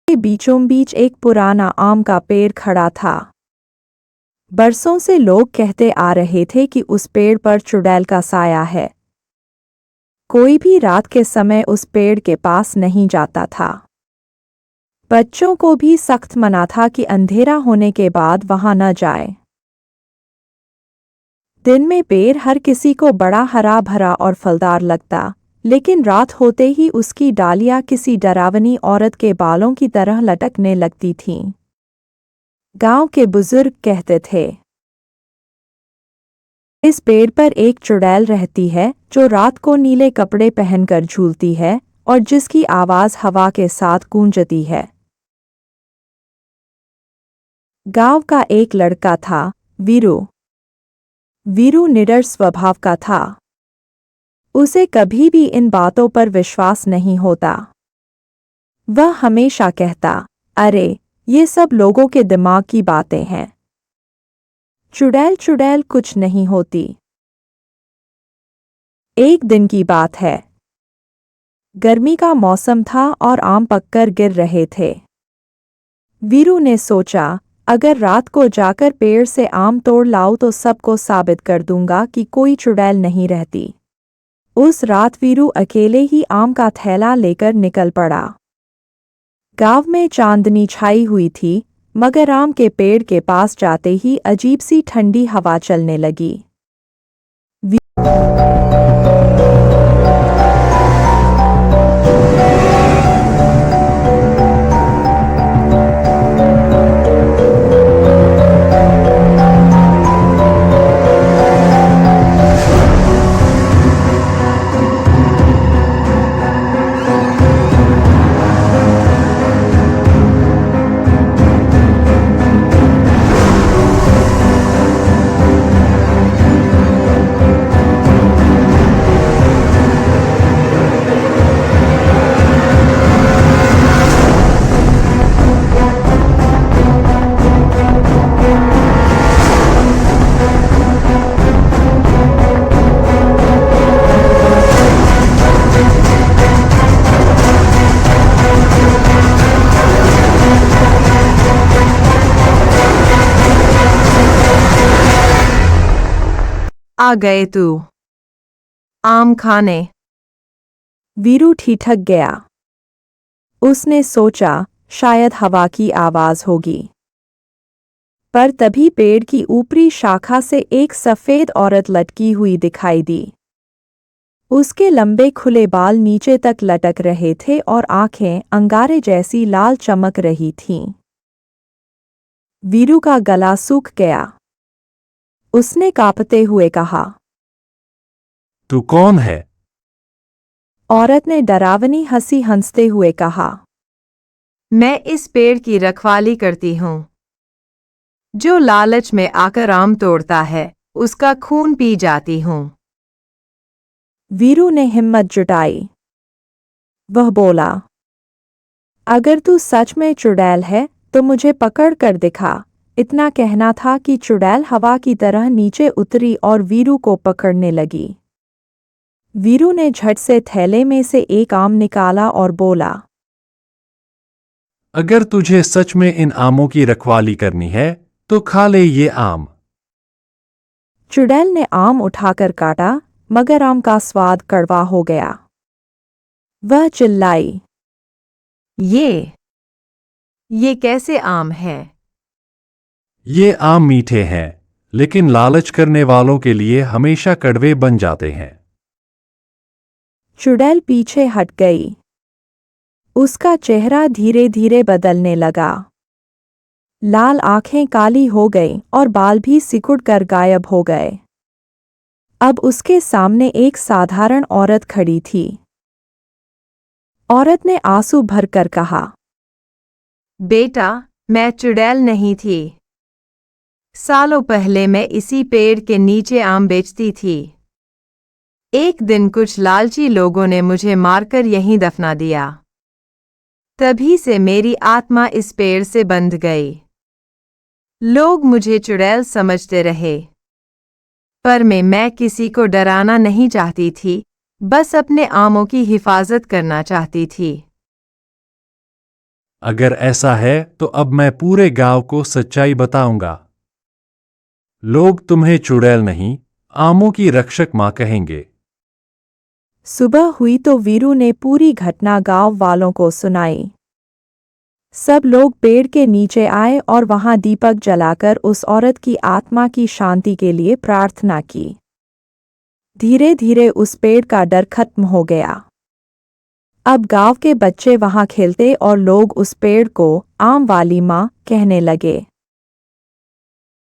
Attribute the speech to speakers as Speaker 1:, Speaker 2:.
Speaker 1: के बीचों बीच एक पुराना आम का पेड़ खड़ा था। बरसों से लोग कहते आ रहे थे कि उस पेड़ पर चुड़ैल का साया है। कोई भी रात के समय उस पेड़ के पास नहीं जाता था। बच्चों को भी सख्त मना था कि अंधेरा होने के बाद वहां न जाए। दिन में पेड़ हर किसी को बड़ा हरा भरा और फलदार लगता, लेकिन रात होते ही उसकी डालियां किसी डरावनी औरत के बालों की तरह लटकने लगती थीं। गांव के बुजुर्ग कहते थे, इस पेड़ पर एक चुड़ैल रहती है जो रात को नीले कपड़े पहनकर झूलती है और जिसकी आवाज हवा के साथ गूंजती है। गांव का एक लड़का था, वीरू। वीरू निडर स्वभाव का था। उसे कभी भी इन बातों पर विश्वास नहीं होता। वह हमेशा कहता, अरे ये सब लोगों के दिमाग की बातें हैं। चुड़ैल चुड़ैल कुछ नहीं होती। एक दिन की बात है। गर्मी का मौसम था और आम पककर गिर रहे थे। वीरू ने सोचा, अगर रात को जाकर पेड़ से आम तोड़ लाऊं तो सबको साबित कर दूंगा कि कोई चुड़ैल नहीं रहती। उस रात वीरू अकेले ही आम का थैला लेकर निकल पड़ा। गांव में चांदनी छाई हुई थी, मगर आम के पेड़ के पास जाते ही अजीब सी ठंडी हवा चलने लगी।
Speaker 2: आ गए तू आम खाने।
Speaker 1: वीरू ठिठक गया। उसने सोचा, शायद हवा की आवाज होगी। पर तभी पेड़ की ऊपरी शाखा से एक सफेद औरत लटकी हुई दिखाई दी। उसके लंबे खुले बाल नीचे तक लटक रहे थे और आंखें अंगारे जैसी लाल चमक रही थीं। वीरू का गला सूख गया। उसने कांपते हुए कहा,
Speaker 3: तू कौन है?
Speaker 1: औरत ने डरावनी हंसी हंसते हुए कहा,
Speaker 2: मैं इस पेड़ की रखवाली करती हूँ। जो लालच में आकर आम तोड़ता है, उसका खून पी जाती हूँ।
Speaker 1: वीरू ने हिम्मत जुटाई। वह बोला, अगर तू सच में चुड़ैल है तो मुझे पकड़ कर दिखा। इतना कहना था कि चुड़ैल हवा की तरह नीचे उतरी और वीरू को पकड़ने लगी। वीरू ने झट से थैले में से एक आम निकाला और बोला,
Speaker 3: अगर तुझे सच में इन आमों की रखवाली करनी है तो खा ले ये आम।
Speaker 1: चुड़ैल ने आम उठाकर काटा, मगर आम का स्वाद कड़वा हो गया। वह चिल्लाई,
Speaker 2: ये कैसे आम है?
Speaker 3: ये आम मीठे हैं, लेकिन लालच करने वालों के लिए हमेशा कड़वे बन जाते हैं।
Speaker 1: चुड़ैल पीछे हट गई। उसका चेहरा धीरे धीरे बदलने लगा। लाल आंखें काली हो गईं और बाल भी सिकुड़ कर गायब हो गए। अब उसके सामने एक साधारण औरत खड़ी थी। औरत ने आंसू भरकर कहा,
Speaker 2: बेटा, मैं चुड़ैल नहीं थी। सालों पहले मैं इसी पेड़ के नीचे आम बेचती थी। एक दिन कुछ लालची लोगों ने मुझे मारकर यहीं दफना दिया। तभी से मेरी आत्मा इस पेड़ से बंध गई। लोग मुझे चुड़ैल समझते रहे, पर मैं किसी को डराना नहीं चाहती थी, बस अपने आमों की हिफाजत करना चाहती थी।
Speaker 3: अगर ऐसा है तो अब मैं पूरे गांव को सच्चाई बताऊंगा। लोग तुम्हें चुड़ैल नहीं, आमों की रक्षक मां कहेंगे।
Speaker 1: सुबह हुई तो वीरू ने पूरी घटना गांव वालों को सुनाई। सब लोग पेड़ के नीचे आए और वहां दीपक जलाकर उस औरत की आत्मा की शांति के लिए प्रार्थना की। धीरे धीरे उस पेड़ का डर खत्म हो गया। अब गांव के बच्चे वहां खेलते और लोग उस पेड़ को आम वाली मां कहने लगे।